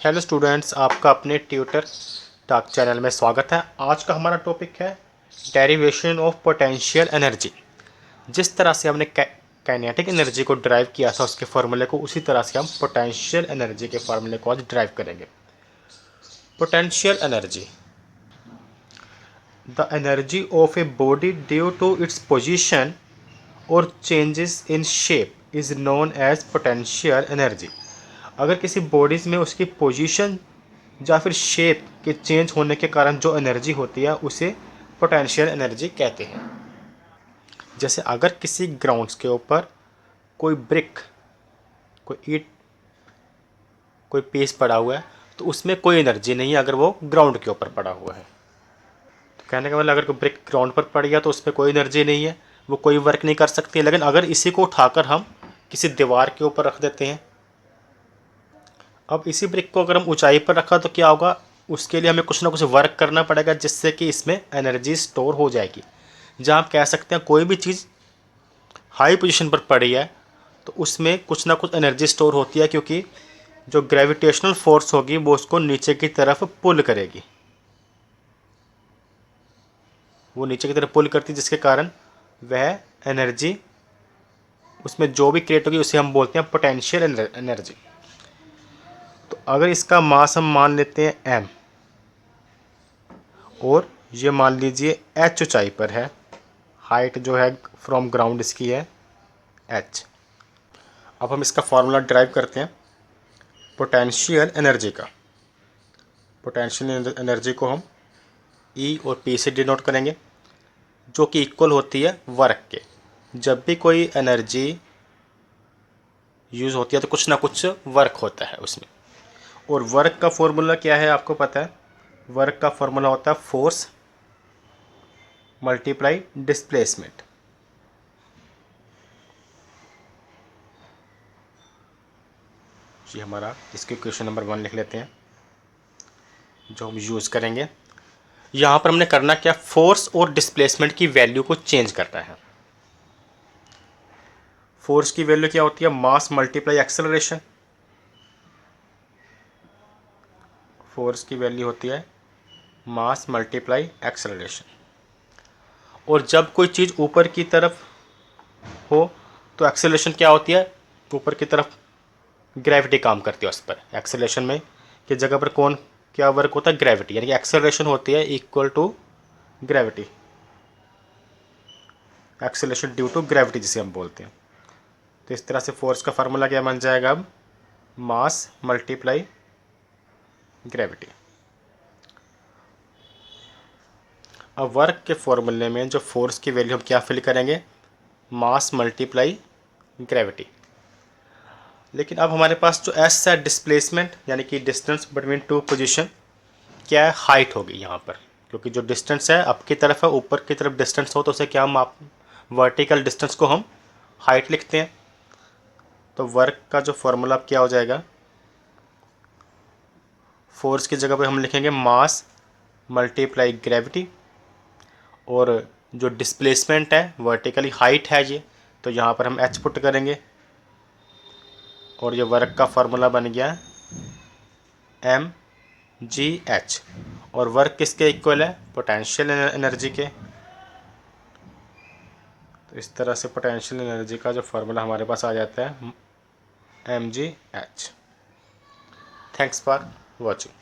Hello students, आपका अपने tutor talk channel में स्वागत है। आज का हमारा टॉपिक है डेरिवेशन ऑफ पोटेंशियल एनर्जी। जिस तरह से हमने काइनेटिक एनर्जी को ड्राइव किया था उसके फार्मूले को, उसी तरह से हम पोटेंशियल एनर्जी के फार्मूले को आज ड्राइव करेंगे। Potential energy, the energy of a body due to its position और changes in shape is known as potential energy. अगर किसी बॉडीज़ में उसकी पोजीशन या फिर शेप के चेंज होने के कारण जो एनर्जी होती है उसे पोटेंशियल एनर्जी कहते हैं। जैसे अगर किसी ग्राउंड्स के ऊपर कोई ब्रिक, कोई ईंट, कोई पीस पड़ा हुआ है तो उसमें कोई एनर्जी नहीं है अगर वो ग्राउंड के ऊपर पड़ा हुआ है। तो कहने का मतलब अगर कोई ब्रिक ग्राउंड पर पड़ गया तो उसमें कोई एनर्जी नहीं है, वो कोई वर्क नहीं कर सकती है। लेकिन अगर इसी को उठाकर हम किसी दीवार के ऊपर रख देते हैं, अब इसी ब्रिक को अगर हम ऊंचाई पर रखा तो क्या होगा, उसके लिए हमें कुछ ना कुछ वर्क करना पड़ेगा जिससे कि इसमें एनर्जी स्टोर हो जाएगी। जहाँ आप कह सकते हैं कोई भी चीज़ हाई पोजीशन पर पड़ी है तो उसमें कुछ ना कुछ एनर्जी स्टोर होती है, क्योंकि जो ग्रेविटेशनल फोर्स होगी वो उसको नीचे की तरफ पुल करेगी, वो नीचे की तरफ पुल करती है, जिसके कारण वह एनर्जी उसमें जो भी क्रिएट होगी उसे हम बोलते हैं पोटेंशियल एनर्जी। तो अगर इसका मास हम मान लेते हैं m, और ये मान लीजिए h ऊंचाई पर है, हाइट जो है फ्रॉम ग्राउंड इसकी है h। अब हम इसका फॉर्मूला ड्राइव करते हैं पोटेंशियल एनर्जी का। पोटेंशियल एनर्जी को हम E और P से डिनोट करेंगे, जो कि इक्वल होती है वर्क के। जब भी कोई एनर्जी यूज़ होती है तो कुछ ना कुछ वर्क होता है उसमें। और वर्क का फॉर्मूला क्या है आपको पता है? वर्क का फॉर्मूला होता है फोर्स मल्टीप्लाई डिस्प्लेसमेंट। जी हमारा इसके क्वेश्चन नंबर 1 लिख लेते हैं जो हम यूज़ करेंगे। यहाँ पर हमने करना क्या, फोर्स और डिस्प्लेसमेंट की वैल्यू को चेंज करना है। फोर्स की वैल्यू क्या होती है, मास मल्टीप्लाई एक्सेलरेशन। फोर्स की वैल्यू होती है मास मल्टीप्लाई एक्सेलरेशन। और जब कोई चीज़ ऊपर की तरफ हो तो एक्सेलरेशन क्या होती है, ऊपर की तरफ ग्रेविटी काम करती है उस पर। एक्सेलरेशन में की जगह पर कौन क्या वर्क होता है, ग्रेविटी, यानी कि एक्सेलरेशन होती है equal to gravity, acceleration due to gravity जिसे हम बोलते हैं। तो इस तरह से फोर्स का फार्मूला क्या बन जाएगा, अब मास मल्टीप्लाई ग्रेविटी। अब वर्क के फॉर्मूले में जो फोर्स की वैल्यू हम क्या फिल करेंगे, मास मल्टीप्लाई ग्रेविटी। लेकिन अब हमारे पास जो एस है डिस्प्लेसमेंट, यानी कि डिस्टेंस बिटवीन टू पोजीशन, क्या है, हाइट होगी यहाँ पर। क्योंकि जो डिस्टेंस है अप की तरफ है, ऊपर की तरफ डिस्टेंस हो तो उसे क्या हम वर्टिकल डिस्टेंस को हम हाइट लिखते हैं। तो वर्क का जो फॉर्मूला अब क्या हो जाएगा, फोर्स की जगह पे हम लिखेंगे मास मल्टीप्लाई ग्रेविटी, और जो डिस्प्लेसमेंट है वर्टिकली हाइट है ये, तो यहाँ पर हम एच पुट करेंगे और ये वर्क का फार्मूला बन गया mgh। और वर्क किसके इक्वल है, पोटेंशियल एनर्जी के। तो इस तरह से पोटेंशियल एनर्जी का जो फार्मूला हमारे पास आ जाता है mgh। Thanks for watching.